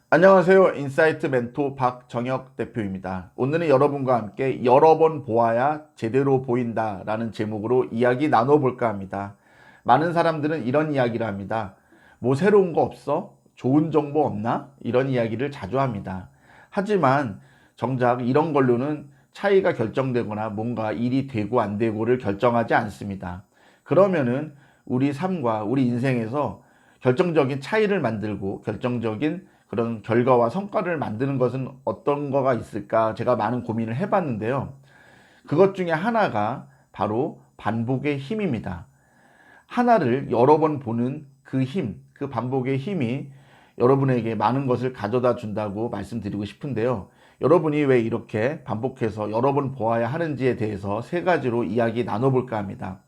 안녕하세요. 인사이트 멘토 박정혁 대표입니다. 오늘은 여러분과 함께 여러 번 보아야 제대로 보인다 라는 제목으로 이야기 나눠볼까 합니다. 많은 사람들은 이런 이야기를 합니다. 뭐 새로운 거 없어? 좋은 정보 없나? 이런 이야기를 자주 합니다. 하지만 정작 이런 걸로는 차이가 결정되거나 뭔가 일이 되고 안 되고를 결정하지 않습니다. 그러면은 우리 삶과 우리 인생에서 결정적인 차이를 만들고 결정적인 그런 결과와 성과를 만드는 것은 어떤 거가 있을까 제가 많은 고민을 해봤는데요. 그것 중에 하나가 바로 반복의 힘입니다. 하나를 여러 번 보는 그 힘, 그 반복의 힘이 여러분에게 많은 것을 가져다 준다고 말씀드리고 싶은데요. 여러분이 왜 이렇게 반복해서 여러 번 보아야 하는지에 대해서 세 가지로 이야기 나눠볼까 합니다.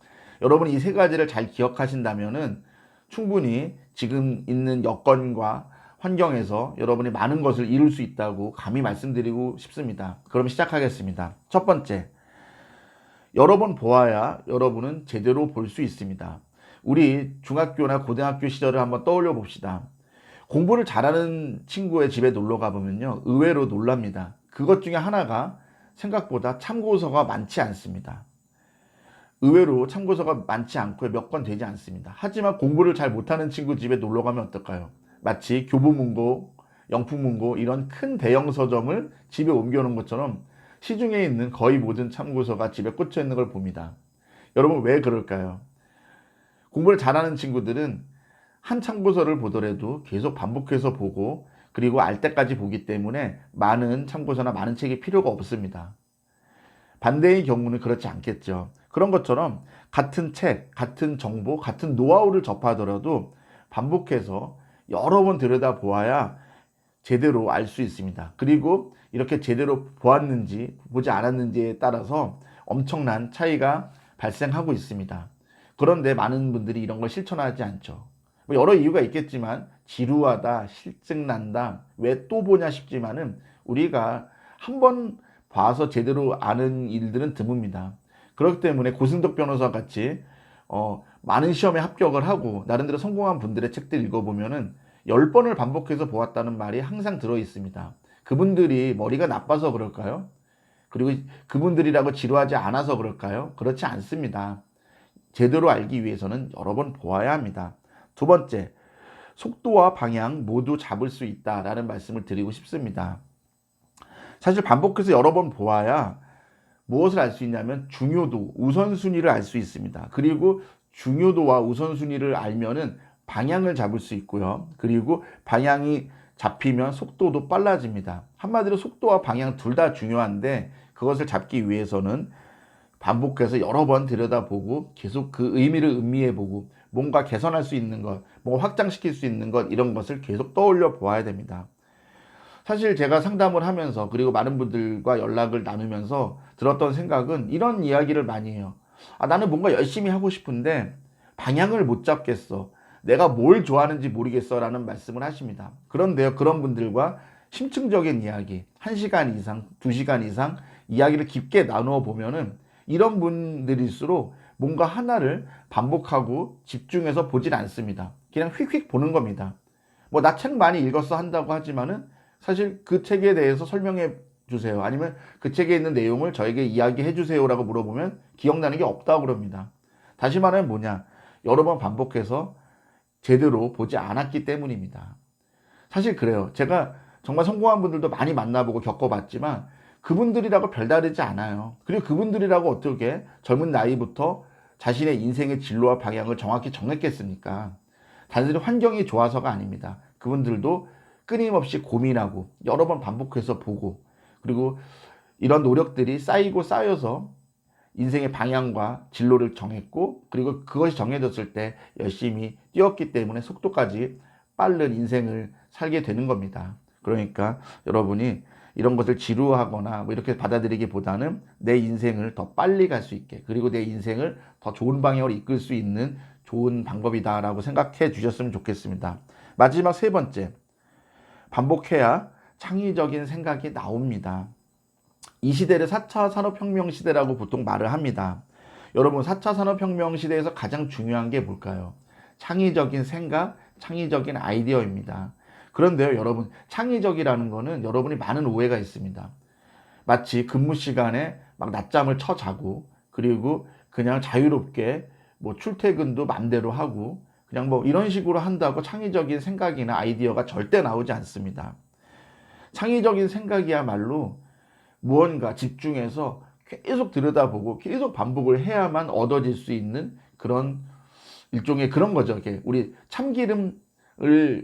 여러분이 이 세 가지를 잘 기억하신다면은 충분히 지금 있는 여건과 환경에서 여러분이 많은 것을 이룰 수 있다고 감히 말씀드리고 싶습니다. 그럼 시작하겠습니다. 첫 번째, 여러 번 보아야 여러분은 제대로 볼 수 있습니다. 우리 중학교나 고등학교 시절을 한번 떠올려 봅시다. 공부를 잘하는 친구의 집에 놀러 가보면요, 의외로 놀랍니다. 그것 중에 하나가 생각보다 참고서가 많지 않습니다. 의외로 참고서가 많지 않고 몇 권 되지 않습니다. 하지만 공부를 잘 못하는 친구 집에 놀러 가면 어떨까요? 마치 교보문고, 영풍문고 이런 큰 대형 서점을 집에 옮겨놓은 것처럼 시중에 있는 거의 모든 참고서가 집에 꽂혀 있는 걸 봅니다. 여러분 왜 그럴까요? 공부를 잘하는 친구들은 한 참고서를 보더라도 계속 반복해서 보고 그리고 알 때까지 보기 때문에 많은 참고서나 많은 책이 필요가 없습니다. 반대의 경우는 그렇지 않겠죠. 그런 것처럼 같은 책, 같은 정보, 같은 노하우를 접하더라도 반복해서 여러 번 들여다보아야 제대로 알 수 있습니다. 그리고 이렇게 제대로 보았는지 보지 않았는지에 따라서 엄청난 차이가 발생하고 있습니다. 그런데 많은 분들이 이런 걸 실천하지 않죠. 뭐 여러 이유가 있겠지만 지루하다, 실증난다, 왜 또 보냐 싶지만은 우리가 한번 봐서 제대로 아는 일들은 드뭅니다. 그렇기 때문에 고승덕 변호사 같이 많은 시험에 합격을 하고 나름대로 성공한 분들의 책들 읽어보면은 10번을 반복해서 보았다는 말이 항상 들어 있습니다. 그분들이 머리가 나빠서 그럴까요? 그리고 그분들이라고 지루하지 않아서 그럴까요? 그렇지 않습니다. 제대로 알기 위해서는 여러 번 보아야 합니다. 두 번째, 속도와 방향 모두 잡을 수 있다라는 말씀을 드리고 싶습니다. 사실 반복해서 여러 번 보아야 무엇을 알 수 있냐면 중요도, 우선순위를 알 수 있습니다. 그리고 중요도와 우선순위를 알면은 방향을 잡을 수 있고요. 그리고 방향이 잡히면 속도도 빨라집니다. 한마디로 속도와 방향 둘 다 중요한데 그것을 잡기 위해서는 반복해서 여러 번 들여다보고 계속 그 의미를 음미해보고 뭔가 개선할 수 있는 것, 뭔가 확장시킬 수 있는 것 이런 것을 계속 떠올려 보아야 됩니다. 사실 제가 상담을 하면서 그리고 많은 분들과 연락을 나누면서 들었던 생각은 이런 이야기를 많이 해요. 나는 뭔가 열심히 하고 싶은데 방향을 못 잡겠어. 내가 뭘 좋아하는지 모르겠어 라는 말씀을 하십니다. 그런데요, 그런 분들과 심층적인 이야기, 1시간 이상, 2시간 이상 이야기를 깊게 나누어 보면은 이런 분들일수록 뭔가 하나를 반복하고 집중해서 보질 않습니다. 그냥 휙휙 보는 겁니다. 뭐 나 책 많이 읽었어 한다고 하지만은 사실 그 책에 대해서 설명해 주세요. 아니면 그 책에 있는 내용을 저에게 이야기해 주세요라고 물어보면 기억나는 게 없다고 그럽니다. 다시 말하면 뭐냐? 여러 번 반복해서 제대로 보지 않았기 때문입니다. 사실 그래요. 제가 정말 성공한 분들도 많이 만나보고 겪어봤지만 그분들이라고 별다르지 않아요. 그리고 그분들이라고 어떻게 젊은 나이부터 자신의 인생의 진로와 방향을 정확히 정했겠습니까? 단순히 환경이 좋아서가 아닙니다. 그분들도 끊임없이 고민하고 여러 번 반복해서 보고 그리고 이런 노력들이 쌓이고 쌓여서 인생의 방향과 진로를 정했고 그리고 그것이 정해졌을 때 열심히 뛰었기 때문에 속도까지 빠른 인생을 살게 되는 겁니다. 그러니까 여러분이 이런 것을 지루하거나 뭐 이렇게 받아들이기보다는 내 인생을 더 빨리 갈 수 있게 그리고 내 인생을 더 좋은 방향으로 이끌 수 있는 좋은 방법이다라고 생각해 주셨으면 좋겠습니다. 마지막 세 번째, 반복해야 창의적인 생각이 나옵니다. 이 시대를 4차 산업혁명 시대라고 보통 말을 합니다. 여러분 4차 산업혁명 시대에서 가장 중요한 게 뭘까요? 창의적인 생각, 창의적인 아이디어입니다. 그런데요, 여러분, 창의적이라는 거는 여러분이 많은 오해가 있습니다. 마치 근무 시간에 막 낮잠을 쳐 자고, 그리고 그냥 자유롭게 뭐 출퇴근도 맘대로 하고, 그냥 뭐 이런 식으로 한다고 창의적인 생각이나 아이디어가 절대 나오지 않습니다. 창의적인 생각이야말로 무언가 집중해서 계속 들여다보고 계속 반복을 해야만 얻어질 수 있는 그런 일종의 그런 거죠. 이렇게 우리 참기름을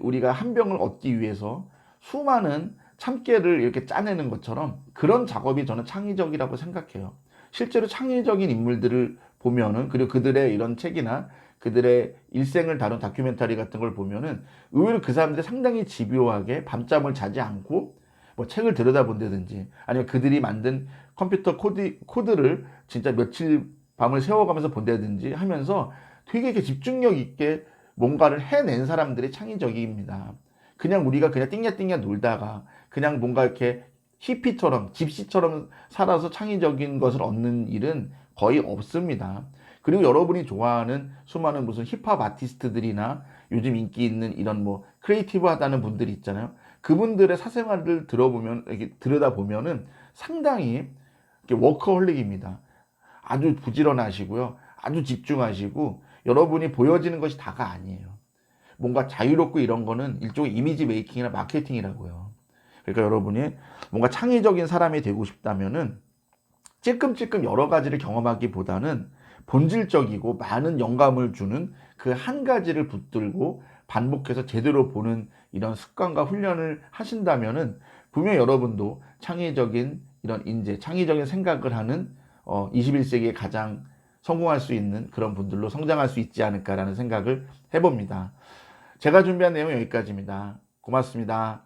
우리가 한 병을 얻기 위해서 수많은 참깨를 이렇게 짜내는 것처럼 그런 작업이 저는 창의적이라고 생각해요. 실제로 창의적인 인물들을 보면은, 그리고 그들의 이런 책이나 그들의 일생을 다룬 다큐멘터리 같은 걸 보면은 의외로 그 사람들이 상당히 집요하게 밤잠을 자지 않고 뭐 책을 들여다본다든지, 아니면 그들이 만든 컴퓨터 코드를 진짜 며칠 밤을 새워가면서 본다든지 하면서 되게 이렇게 집중력 있게 뭔가를 해낸 사람들이 창의적입니다. 그냥 우리가 그냥 띵야띵야 놀다가 그냥 뭔가 이렇게 히피처럼 집시처럼 살아서 창의적인 것을 얻는 일은 거의 없습니다. 그리고 여러분이 좋아하는 수많은 무슨 힙합 아티스트들이나 요즘 인기 있는 이런 뭐 크리에이티브하다는 분들이 있잖아요. 그분들의 사생활을 들어보면, 이렇게 들여다보면은 상당히 워커홀릭입니다. 아주 부지런하시고요. 아주 집중하시고, 여러분이 보여지는 것이 다가 아니에요. 뭔가 자유롭고 이런 거는 일종의 이미지 메이킹이나 마케팅이라고요. 그러니까 여러분이 뭔가 창의적인 사람이 되고 싶다면은 찔끔찔끔 여러 가지를 경험하기보다는 본질적이고 많은 영감을 주는 그 한 가지를 붙들고 반복해서 제대로 보는 이런 습관과 훈련을 하신다면은 분명 여러분도 창의적인 이런 인재, 창의적인 생각을 하는 21세기에 가장 성공할 수 있는 그런 분들로 성장할 수 있지 않을까라는 생각을 해봅니다. 제가 준비한 내용은 여기까지입니다. 고맙습니다.